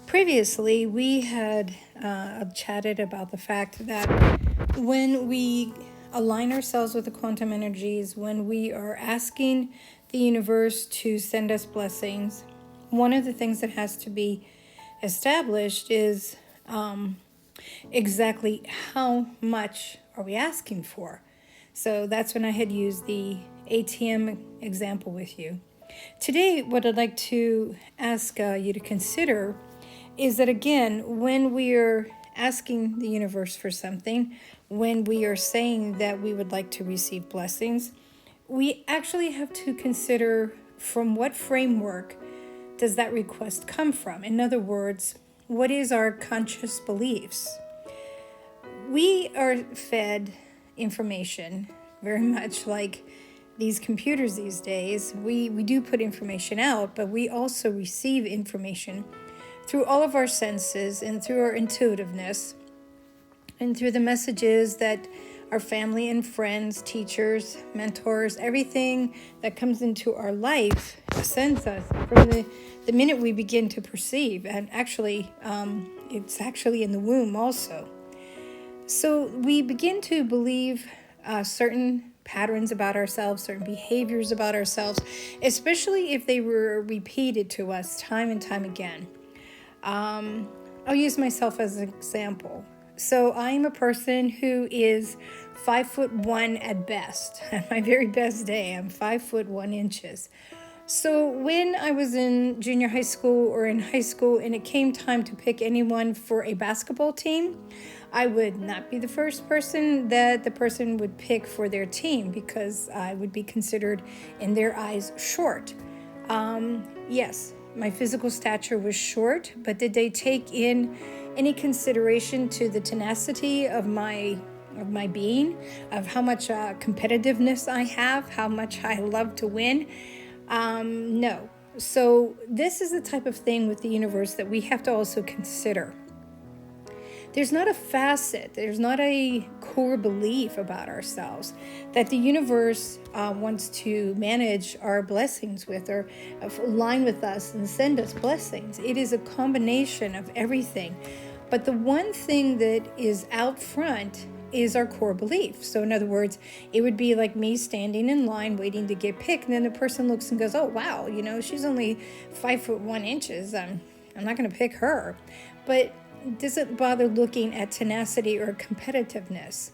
Previously, we had chatted about the fact that when we align ourselves with the quantum energies, when we are asking the universe to send us blessings, one of the things that has to be established is exactly how much are we asking for. So that's when I had used the ATM example with you. Today, what I'd like to ask you to consider is that, again, when we are asking the universe for something, when we are saying that we would like to receive blessings, we actually have to consider from what framework does that request come from? In other words, what is our conscious beliefs? We are fed information very much like these computers these days. We do put information out, but we also receive information through all of our senses and through our intuitiveness and through the messages that our family and friends, teachers, mentors, everything that comes into our life sends us from the minute we begin to perceive. And actually, it's actually in the womb also. So we begin to believe certain patterns about ourselves, certain behaviors about ourselves, especially if they were repeated to us time and time again. I'll use myself as an example. So I'm a person who is 5'1" at best. At my very best day, I'm 5'1". So when I was in junior high school or in high school and it came time to pick anyone for a basketball team, I would not be the first person that the person would pick for their team because I would be considered in their eyes short. Yes, my physical stature was short, but did they take in any consideration to the tenacity of my being, of how much competitiveness I have, how much I love to win? No. So this is the type of thing with the universe that we have to also consider. There's not a facet, there's not a core belief about ourselves that the universe wants to manage our blessings with or align with us and send us blessings. It is a combination of everything. But the one thing that is out front is our core belief. So in other words, it would be like me standing in line waiting to get picked, and then the person looks and goes, oh wow, she's only 5'1". I'm not going to pick her. But doesn't bother looking at tenacity or competitiveness.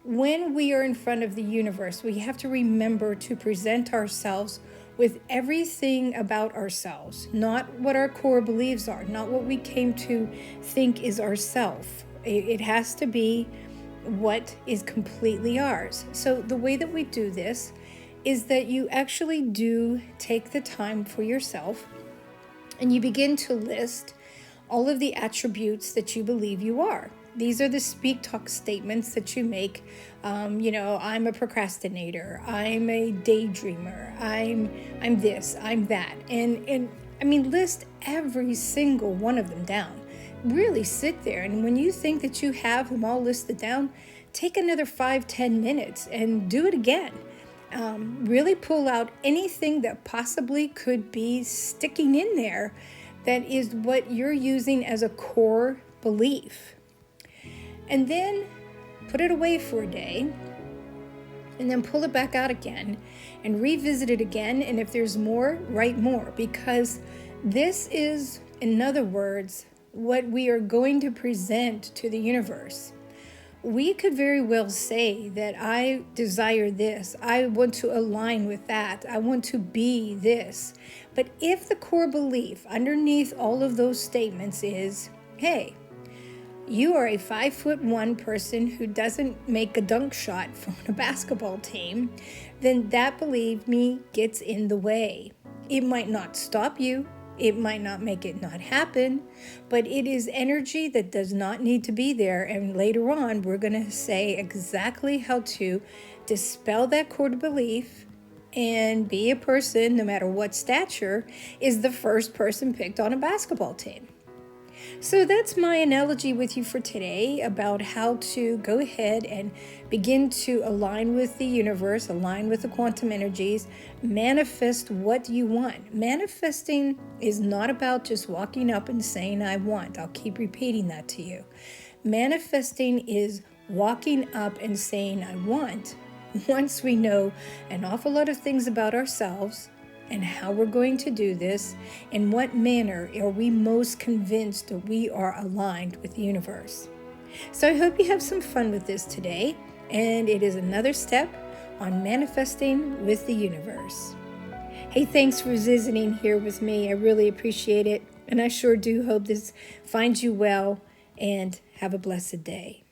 When we are in front of the universe, we have to remember to present ourselves with everything about ourselves, not what our core beliefs are, not what we came to think is ourself. It has to be what is completely ours. So the way that we do this is that you actually do take the time for yourself and you begin to list all of the attributes that you believe you are. These are the speak talk statements that you make. I'm a procrastinator. I'm a daydreamer. I'm this. I'm that. And I mean, list every single one of them down. Really sit there, and when you think that you have them all listed down, take another 5-10 minutes and do it again. Really pull out anything that possibly could be sticking in there that is what you're using as a core belief. And then put it away for a day, and then pull it back out again and revisit it again. And if there's more, write more, because this is, in other words, what we are going to present to the universe. We could very well say that I desire this. I want to align with that. I want to be this. But if the core belief underneath all of those statements is, hey, you are a 5'1" person who doesn't make a dunk shot for a basketball team, then that, believe me, gets in the way. It might not stop you. It might not make it not happen, but it is energy that does not need to be there. And later on, we're going to say exactly how to dispel that core belief and be a person, no matter what stature, is the first person picked on a basketball team. So that's my analogy with you for today about how to go ahead and begin to align with the universe, align with the quantum energies, manifest what you want. Manifesting is not about just walking up and saying, I want. I'll keep repeating that to you. Manifesting is walking up and saying, I want. Once we know an awful lot of things about ourselves, and how we're going to do this, in what manner are we most convinced that we are aligned with the universe. So I hope you have some fun with this today, and it is another step on manifesting with the universe. Hey, thanks for visiting here with me. I really appreciate it, and I sure do hope this finds you well, and have a blessed day.